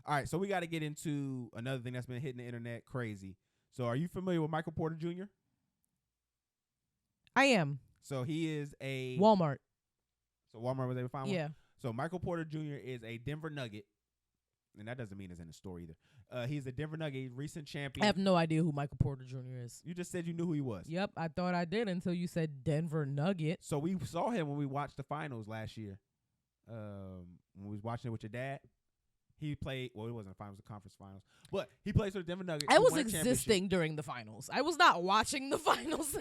All right, so we got to get into another thing that's been hitting the internet crazy. So are you familiar with Michael Porter Jr.? I am. So he is a Walmart. So Walmart was able to find one? Yeah. So Michael Porter Jr. is a Denver Nugget. And that doesn't mean it's in the story either. He's a Denver Nugget, recent champion. I have no idea who Michael Porter Jr. is. You just said you knew who he was. Yep, I thought I did until you said Denver Nugget. So we saw him when we watched the finals last year. When we was watching it with your dad. He played, well, it wasn't the finals, the conference finals. But he played for the Denver Nuggets. I was existing during the finals. I was not watching the finals.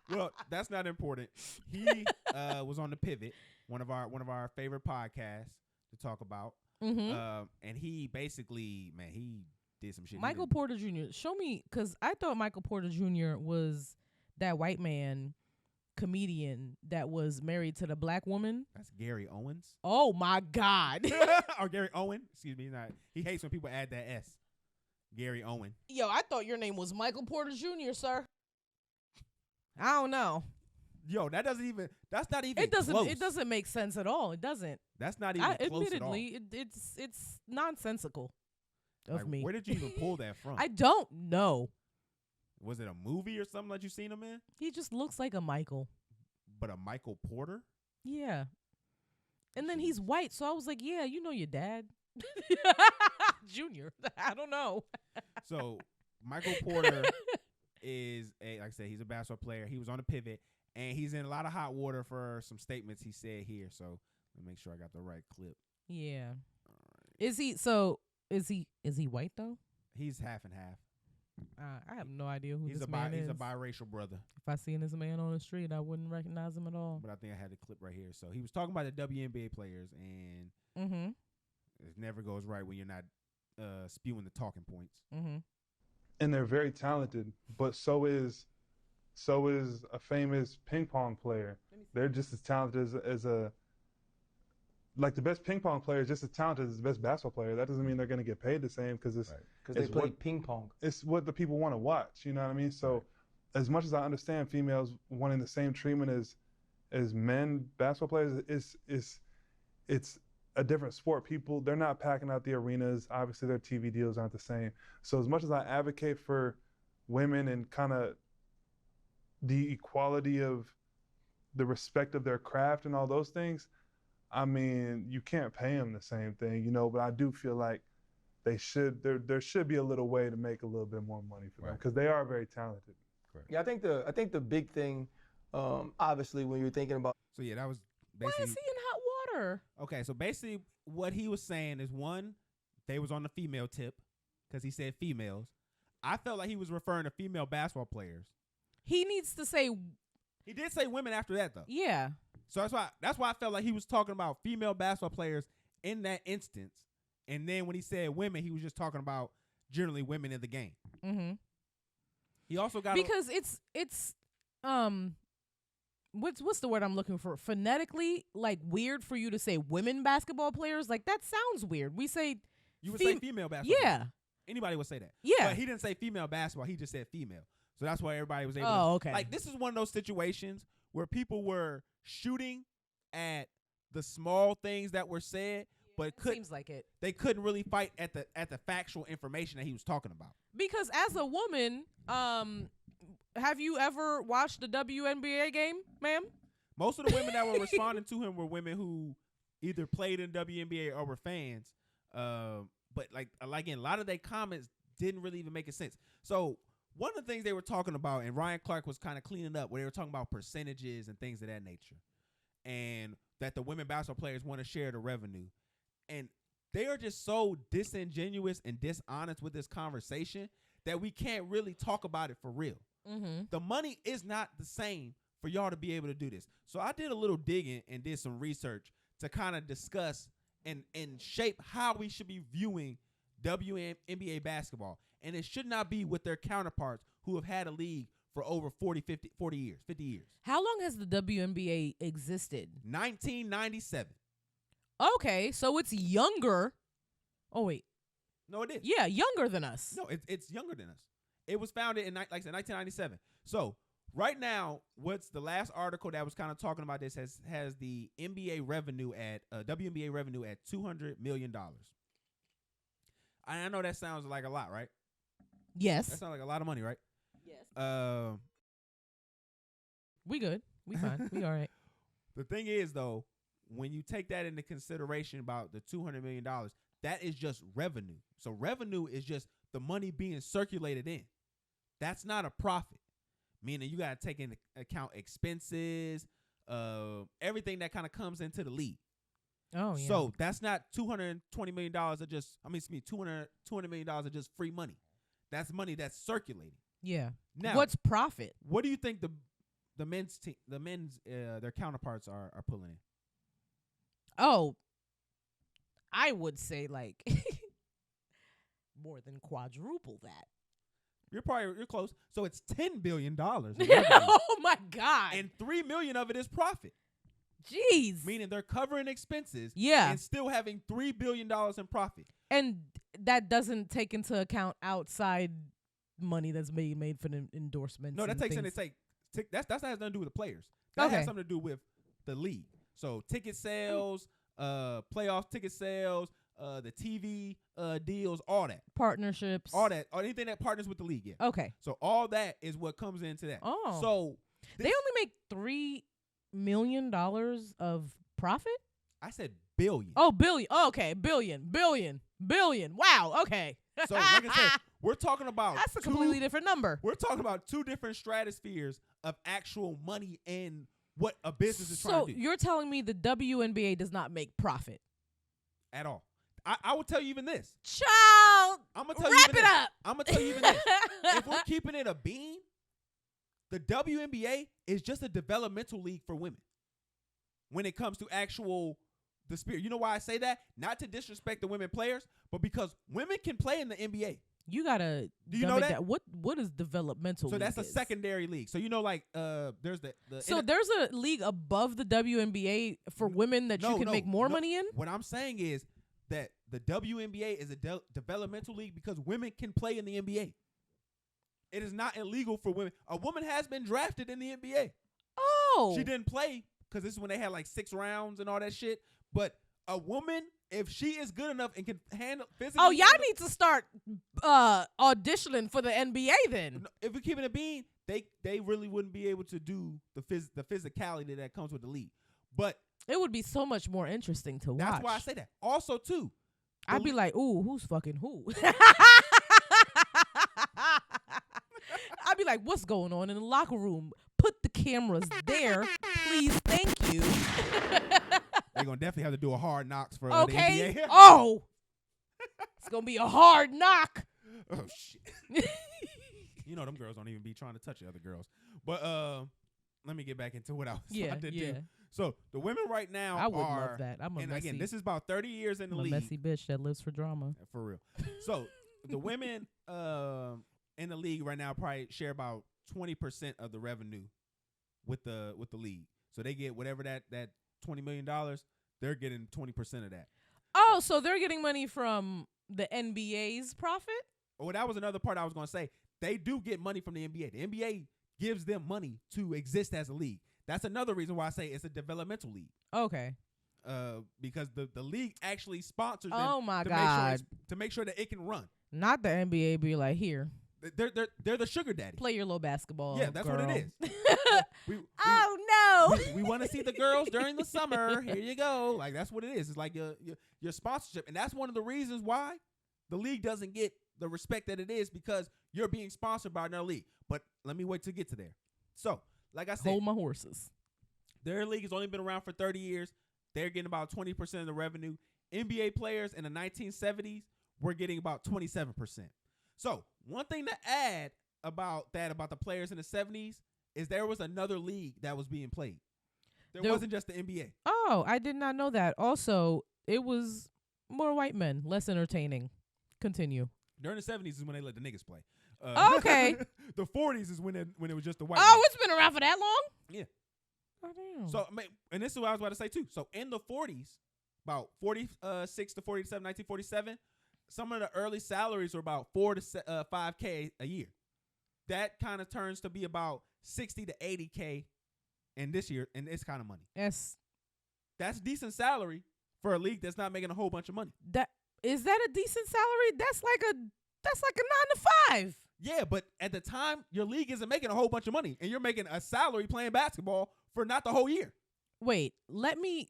Well, that's not important. He was on The Pivot, one of our favorite podcasts to talk about. Mm-hmm. And he basically, man, he did some shit. Michael Porter Jr. Show me, because I thought Michael Porter Jr. was that white man comedian that was married to the black woman. That's Gary Owens. Oh my God. Or Gary Owen. Excuse me. He hates when people add that S. Gary Owen. Yo, I thought your name was Michael Porter Jr., sir. I don't know. Yo, that's not even Close. close. It doesn't make sense at all. It doesn't. That's not even close admittedly, at all. it's nonsensical of me. Where did you even pull that from? I don't know. Was it a movie or something that you seen him in? He just looks like a Michael. But a Michael Porter? Yeah. And then he's white, so I was like, yeah, you know your dad. Junior. I don't know. So Michael Porter is like I said, he's a basketball player. He was on The Pivot, and he's in a lot of hot water for some statements he said here. So let me make sure I got the right clip. Yeah. Is he white though? He's half and half. I have no idea who this man He's is. a biracial brother. If I seen this man on the street, I wouldn't recognize him at all. But I think I had the clip right here. So he was talking about the WNBA players, and it never goes right when you're not spewing the talking points. And they're very talented, but so is a famous ping pong player. They're just as talented as like the best ping pong player is just as talented as the best basketball player. That doesn't mean they're going to get paid the same because they play ping pong. It's what the people want to watch. You know what I mean? So as much as I understand females wanting the same treatment as men basketball players, it's a different sport. People, they're not packing out the arenas. Obviously, their TV deals aren't the same. So as much as I advocate for women and kind of the equality of the respect of their craft and all those things, I mean, you can't pay them the same thing, you know, but I do feel like there should be a little way to make a little bit more money for them because they are very talented. Correct. Yeah, I think the big thing, obviously, when you're thinking about. So yeah, that was Why basically. is he in hot water? Okay, so basically what he was saying is, one, they was on the female tip because he said females. I felt like he was referring to female basketball players. He needs to say. He did say women after that though. Yeah. So that's why I felt like he was talking about female basketball players in that instance. And then when he said women, he was just talking about generally women in the game. Mm-hmm. He also got because it's what's the word I'm looking for? Phonetically, like weird for you to say women basketball players. Like that sounds weird. We say you would say female basketball. Yeah. Players. Anybody would say that. Yeah. But he didn't say female basketball. He just said female. So that's why everybody was able to. Okay. Like this is one of those situations where people were shooting at the small things that were said, but seems like it. They couldn't really fight at the factual information that he was talking about. Because as a woman, have you ever watched the WNBA game, ma'am? Most of the women that were responding to him were women who either played in WNBA or were fans. But like again, a lot of their comments didn't really even make sense. So one of the things they were talking about, and Ryan Clark was kind of cleaning up, where they were talking about percentages and things of that nature, and that the women basketball players want to share the revenue. And they are just so disingenuous and dishonest with this conversation that we can't really talk about it for real. Mm-hmm. The money is not the same for y'all to be able to do this. So I did a little digging and did some research to kind of discuss and shape how we should be viewing WNBA basketball. And it should not be with their counterparts who have had a league for over 50 years. How long has the WNBA existed? 1997. Okay, so it's younger. Oh, wait. No, it is. Yeah, younger than us. No, it's younger than us. It was founded in, like I said, 1997. So right now, what's the last article that was kind of talking about this has the NBA revenue at WNBA revenue at $200 million. I know that sounds like a lot, right? Yes. That sounds like a lot of money, right? Yes. We good. We fine. We all right. The thing is, though, when you take that into consideration about the $200 million, that is just revenue. So revenue is just the money being circulated in. That's not a profit. Meaning you got to take into account expenses, everything that kind of comes into the league. Oh, yeah. So that's not $220 million of just, $200 million of just free money. That's money that's circulating. Yeah. Now, what's profit? what do you think the men's their counterparts are pulling in? Oh, I would say like more than quadruple that. You're close. So it's $10 billion. Oh my God. And $3 million of it is profit. Jeez. Meaning they're covering expenses. Yeah. And still having $3 billion in profit. And that doesn't take into account outside money that's made for the endorsements. No, that takes in. That's has nothing to do with the players. That has something to do with the league. So ticket sales, playoff ticket sales, the TV deals, all that. Partnerships. All that. Or anything that partners with the league, yeah. Okay. So all that is what comes into that. Oh. So they only make $3 million of profit? I said billion. Oh, billion. Oh, okay. Billion. Wow. Okay. So like I said, we're talking about that's a completely different number. We're talking about two different stratospheres of actual money and what a business is trying to do. So you're telling me the WNBA does not make profit At all. I will tell you even this. Child, I'm gonna tell wrap you it up. I'm gonna tell you even this. If we're keeping it a bean, the WNBA is just a developmental league for women. When it comes to the spirit. You know why I say that? Not to disrespect the women players, but because women can play in the NBA. You gotta. Do you know that? What is developmental? So that's a is? secondary league. So you know, like there's the. So there's a league above the WNBA for women that you can make more money in. What I'm saying is that the WNBA is a developmental league because women can play in the NBA. It is not illegal for women. A woman has been drafted in the NBA. Oh, she didn't play because this is when they had like 6 rounds and all that shit. But a woman, if she is good enough and can handle physically. Oh, y'all need to start auditioning for the NBA then. If we keep it a bean, they really wouldn't be able to do the physicality that comes with the league. But it would be so much more interesting to watch. That's why I say that. Also, too, I'd be like, ooh, who's fucking who? I'd be like, what's going on in the locker room? Put the cameras there, please. Thank you. They're going to definitely have to do a hard knocks for the NBA. NBA. Oh, it's going to be a hard knock. Oh, shit. You know them girls don't even be trying to touch the other girls. But let me get back into what I was trying to do. So the women right now I would love that. Again, this is about 30 years in the league. A messy bitch that lives for drama. For real. So the women in the league right now probably share about 20% of the revenue with the league. So they get whatever that $20 million, they're getting 20% of that. Oh, so they're getting money from the NBA's profit? Well, that was another part I was going to say. They do get money from the NBA. The NBA gives them money to exist as a league. That's another reason why I say it's a developmental league. Okay. Because the league actually sponsors them. Oh my God. To make sure that it can run. Not the NBA be like, here. They're the sugar daddy. Play your little basketball. Yeah, that's girl. what it is. Oh no. We want to see the girls during the summer. Here you go. Like that's what it is. It's like your sponsorship, and that's one of the reasons why the league doesn't get the respect that it is, because you're being sponsored by another league. But let me wait to get to there. So, like I said, hold my horses. Their league has only been around for 30 years. They're getting about 20% of the revenue. NBA players in the 1970s were getting about 27%. So one thing to add about the players in the 70s is there was another league that was being played. There wasn't just the NBA. Oh, I did not know that. Also, it was more white men, less entertaining. Continue. During the 70s is when they let the niggas play. Okay. The 40s is when it was just the white. Oh, it's been around for that long? Yeah. Oh, damn. So, and this is what I was about to say too. So in the 40s, about 46 to 47, 1947, some of the early salaries were about $4 to $5K a year. That kind of turns to be about 60 to 80K in this year, and this kind of money. That's decent salary for a league that's not making a whole bunch of money. Is that a decent salary? That's like a 9 to 5. Yeah, but at the time, your league isn't making a whole bunch of money, and you're making a salary playing basketball for not the whole year. Wait, let me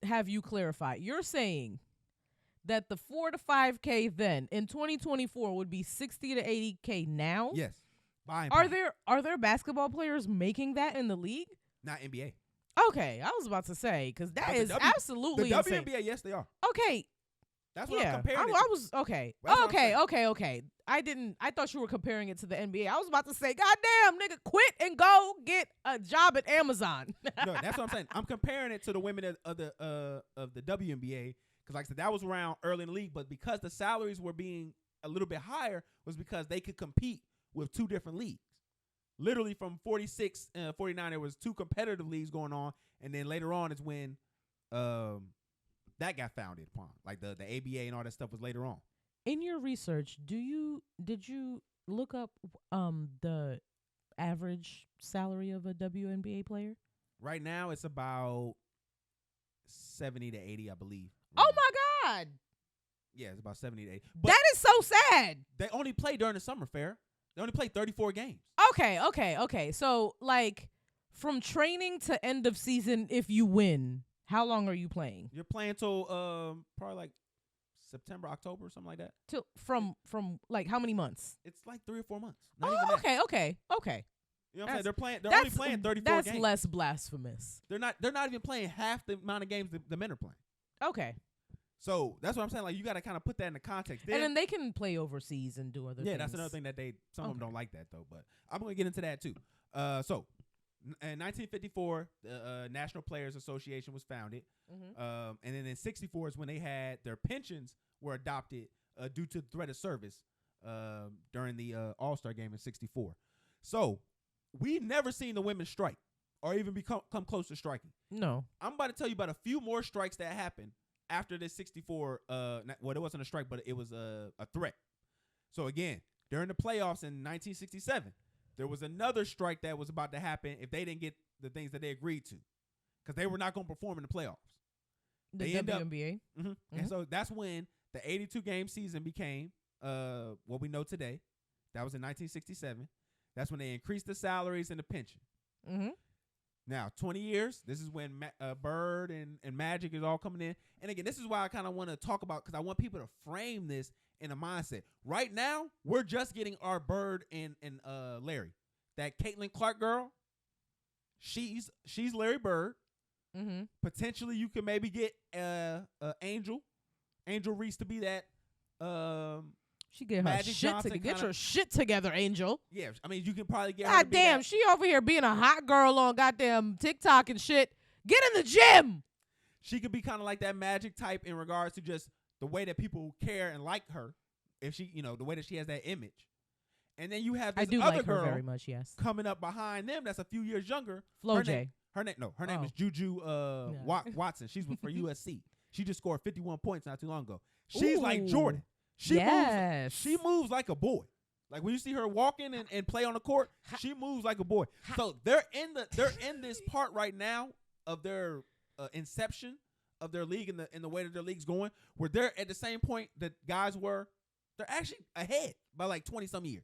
have you clarify. You're saying that the 4 to 5K then in 2024 would be 60 to 80K now? Yes. Are there basketball players making that in the league? Not NBA. Okay, I was about to say because that But is absolutely the insane. WNBA. Yes, they are. Okay. That's what I'm comparing. I was okay. That's what I'm Okay. I thought you were comparing it to the NBA. I was about to say, goddamn, nigga, quit and go get a job at Amazon. No, that's what I'm saying. I'm comparing it to the women of the WNBA because, like I said, that was around early in the league. But because the salaries were being a little bit higher, was because they could compete with two different leagues. Literally from 46 and 49, there was two competitive leagues going on, and then later on is when that got founded upon. Like the ABA and all that stuff was later on. In your research, did you look up the average salary of a WNBA player? Right now, it's about 70 to 80, I believe. Oh my God! Yeah, it's about 70 to 80. But that is so sad. they only play during the summer fair. They only play 34 games. Okay. So, like, from training to end of season, if you win, how long are you playing? You're playing till probably like September, October, something like that. Till from like how many months? It's like 3 or 4 months. Not even that. Okay. You know what I'm saying? They're only playing 34 games. That's less blasphemous. They're not even playing half the amount of games the men are playing. Okay. So that's what I'm saying. Like, you got to kind of put that in the context. And then they can play overseas and do other things. Yeah, that's another thing that some of them don't like that though. But I'm gonna get into that too. So in 1954, the National Players Association was founded, and then in '64 is when they had their pensions were adopted due to the threat of service during the All-Star game in '64. So we never seen the women strike or even come close to striking. No, I'm about to tell you about a few more strikes that happened after this 64. Well, it wasn't a strike, but it was a threat. So again, during the playoffs in 1967. There was another strike that was about to happen if they didn't get the things that they agreed to, because they were not going to perform in the playoffs. The WNBA. And so that's when the 82-game season became what we know today. That was in 1967. That's when they increased the salaries and the pension. Now, 20 years, this is when Bird and Magic is all coming in. And again, this is why I kind of want to talk about, because I want people to frame this in a mindset. Right now, we're just getting our Bird and Larry. That Caitlin Clark girl, she's Larry Bird. Potentially, you could maybe get Angel Reese to be that. She get her shit together, Angel. Yeah, I mean, you can probably get. God damn, she over here being a hot girl on goddamn TikTok and shit. Get in the gym. She could be kind of like that Magic type in regards to just the way that people care and like her. If she, the way that she has that image. And then you have this other girl very much, yes, coming up behind them that's a few years younger. Flo J. Her name is Juju Watson. She's for USC. She just scored 51 points not too long ago. She's like Jordan. She moves like a boy. Like when you see her walking and play on the court, she moves like a boy. So they're in this part right now of their inception of their league and the way that their league's going, where they're at the same point that guys were. They're actually ahead by like 20-some years.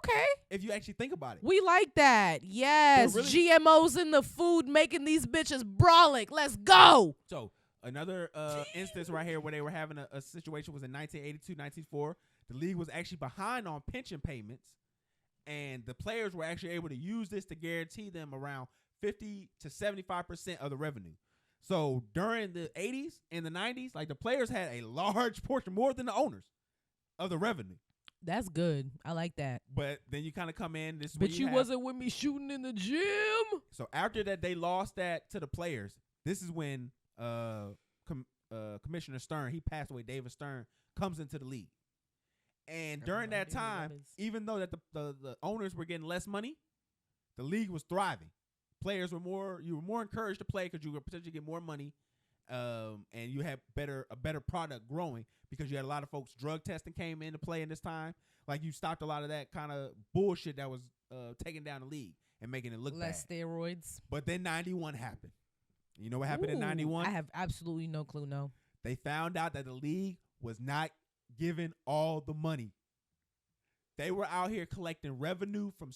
Okay. If you actually think about it. We like that. Yes. Really, GMOs in the food making these bitches brolic. Let's go. So another instance right here where they were having a situation was in 1982, 1984. The league was actually behind on pension payments, and the players were actually able to use this to guarantee them around 50 to 75% of the revenue. So during the 80s and the 90s, like the players had a large portion, more than the owners, of the revenue. That's good. I like that. But then you kind of come in. But you wasn't with me shooting in the gym. So after that, they lost that to the players. This is when Commissioner Stern, he passed away. David Stern comes into the league. And during that time, even though that the owners were getting less money, the league was thriving. Players were more encouraged to play because you would potentially get more money, and you had a better product growing because you had a lot of folks. Drug testing came into play in this time. Like you stopped a lot of that kind of bullshit that was taking down the league, and making it look Less bad. steroids. But then 91 happened. You know what happened in Ooh, 91? I have absolutely no clue. No. They found out that the league was not giving all the money. They were out here collecting revenue from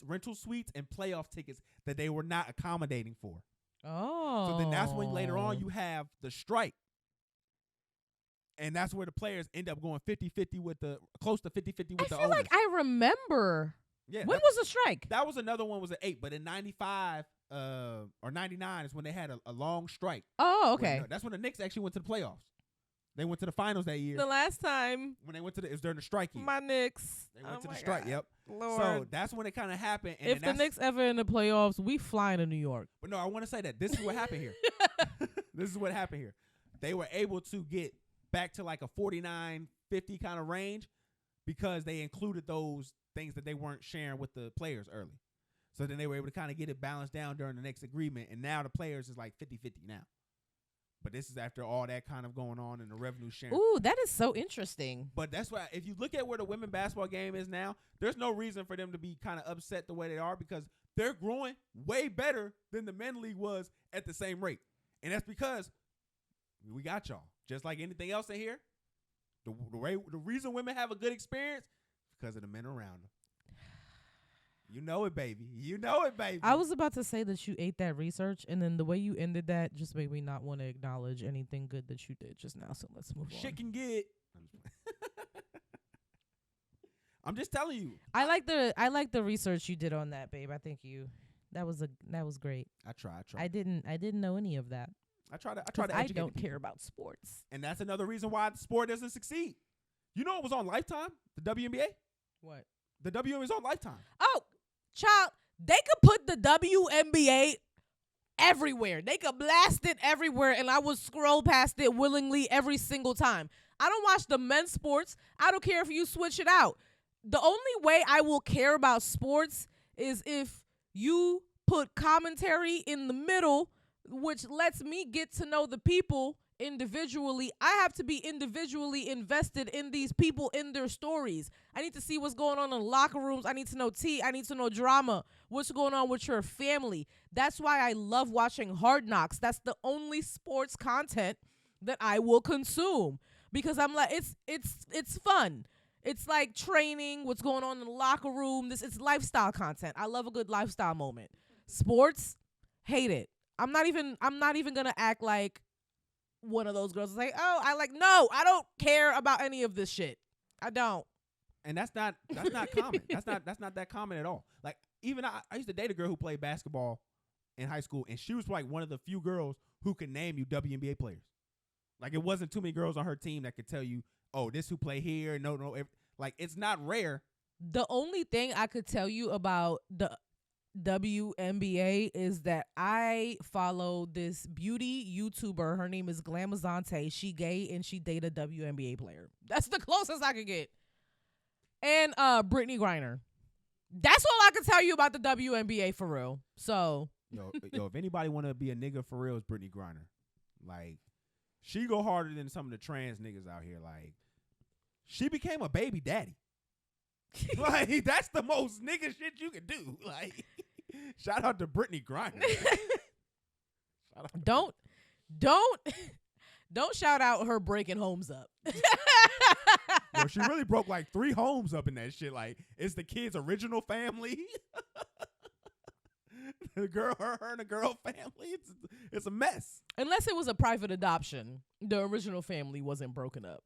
rental suites, and playoff tickets that they were not accommodating for. Oh. So then that's when later on you have the strike. And that's where the players end up going 50-50 with close to 50-50 with the I feel owners. like I remember. Yeah, When was the strike? that was another one was an 8, but in 95 or 99 is when they had a long strike. Oh, okay. That's when the Knicks actually went to the playoffs. They went to the finals that year. The last time When they went to it was during the strike year. my Knicks. They went to the my strike. God. Yep. Lord. So that's when it kind of happened. And If the Knicks ever in the playoffs, we fly to New York. But no, I want to say that this is what happened here. This is what happened here. They were able to get back to like a 49-50 kind of range because they included those things that they weren't sharing with the players early. So then they were able to kind of get it balanced down during the next agreement. And now the players is like 50-50 now. But this is after all that kind of going on and the revenue sharing. Ooh, that is so interesting. But that's why if you look at where the women basketball game is now, there's no reason for them to be kind of upset the way they are because they're growing way better than the men league was at the same rate. And that's because we got y'all. Just like anything else in here, the reason women have a good experience is because of the men around them. You know it, baby. You know it, baby. I was about to say that you ate that research, and then the way you ended that just made me not want to acknowledge anything good that you did just now. So let's move on. Shit can get. I'm just telling you. I like the research you did on that, babe. I think that was great. I try. I didn't know any of that. I try to 'Cause I educate don't people. care about sports. And that's another reason why the sport doesn't succeed. You know it was on Lifetime, the WNBA? What? The WNBA was on Lifetime. Oh, child, they could put the WNBA everywhere. They could blast it everywhere, and I would scroll past it willingly every single time. I don't watch the men's sports. I don't care if you switch it out. The only way I will care about sports is if you put commentary in the middle, which lets me get to know the people individually. I have to be individually invested in these people, in their stories. I need to see what's going on in the locker rooms. I need to know tea. I need to know drama. What's going on with your family? That's why I love watching Hard Knocks. That's the only sports content that I will consume because I'm like, it's fun. It's like training, what's going on in the locker room. It's lifestyle content. I love a good lifestyle moment. Sports, hate it. I'm not even gonna act like one of those girls and say, "Oh, no, I don't care about any of this shit. I don't." And that's not common. That's not that common at all. Like even I used to date a girl who played basketball in high school, and she was like one of the few girls who could name you WNBA players. Like it wasn't too many girls on her team that could tell you, "Oh, this who play here." No, like it's not rare. The only thing I could tell you about the WNBA is that I follow this beauty YouTuber. Her name is Glamazante. She gay and she date a WNBA player. That's the closest I could get. And Brittany Griner. That's all I can tell you about the WNBA for real. So Yo, if anybody want to be a nigga for real, it's Brittany Griner. Like she go harder than some of the trans niggas out here. Like she became a baby daddy. Like that's the most nigga shit you can do. Like shout out to Brittany Griner. don't shout out her breaking homes up. Yo, she really broke like 3 homes up in that shit. Like it's the kid's original family. The girl, her and the girl family. It's a mess. Unless it was a private adoption, the original family wasn't broken up.